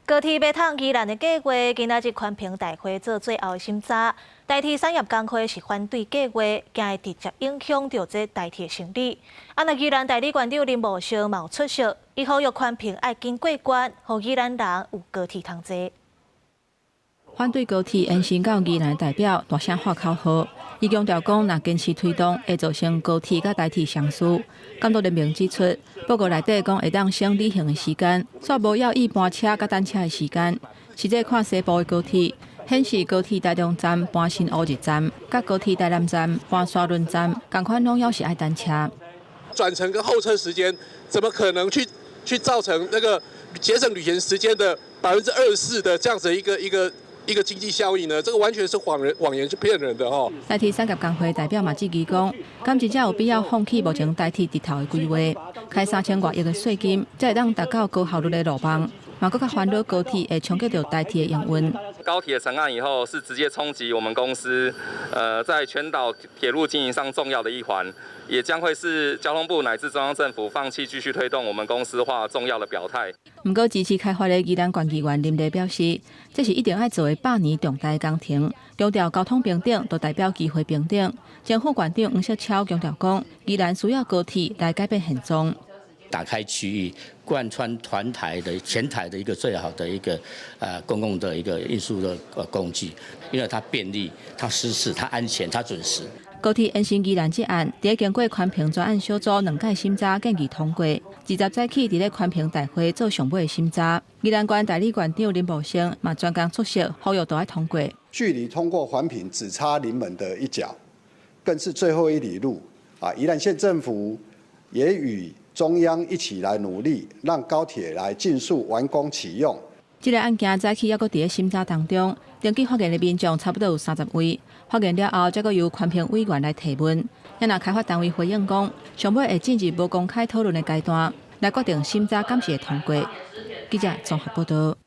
高铁要通宜兰的计划，今仔日宽屏大会做最后的审查。台铁产业工会是反对计划，惊会直接影响到这台铁的生意。那宜兰代理馆长林茂生嘛有出席，伊呼吁宽屏爱紧过关，让宜兰人有高铁通坐。反对高铁延伸到宜兰的代表大声喊口号，伊强调讲，若坚持推动，会造成高铁甲台铁相似。监督人员指出，报告内底讲会当省旅行的时间，煞无要以搬车甲单车的时间。实际看西部的高铁，显示高铁台中站搬新乌日站，甲高铁台南站搬沙仑站，同款拢要是爱单车。转乘跟候车时间，怎么可能去造成那个节省旅行时间的24%的这样子一个经济效益呢？这个完全是谎言，是骗人的哦。台铁产业工会代表嘛质疑讲，敢真正有必要放弃目前台铁直头的规划，开3000多亿的税金，才会当达到高效率的路网，嘛更加烦恼高铁会冲击到台铁的营运。高铁成案以后，是直接冲击我们公司，在全岛铁路经营上重要的一环，也将会是交通部乃至中央政府放弃继续推动我们公司化重要的表态。不过支持开发的宜兰县议员林丽表示，这是一定要做的100年重大工程，强调交通平等就代表机会平等。前副县长黄石超强调讲，宜兰需要高铁来改变现状。打开区域，贯穿全台的一个最好的一个公共的一个运输的工具，因为它便利、它舒适、它安全、它准时。高铁延伸宜兰这案，在经过宽屏专案小组2届审查建议通过，20载起在宽屏大会做上尾的审查。宜兰县代理馆长林茂生嘛专工出席，呼吁都要通过。距离通过环评只差临门的一脚，更是最后一里路啊！宜兰县政府也与中央一起来努力，让高铁来尽速完工启用。这个案件早起还搁伫审查当中，登记发言的民众差不多有30位，发言了后，再搁由宽屏委员来提问。也若开发单位回应讲，上尾会进入无公开讨论的阶段，来决定审查敢是会通过。记者综合报道。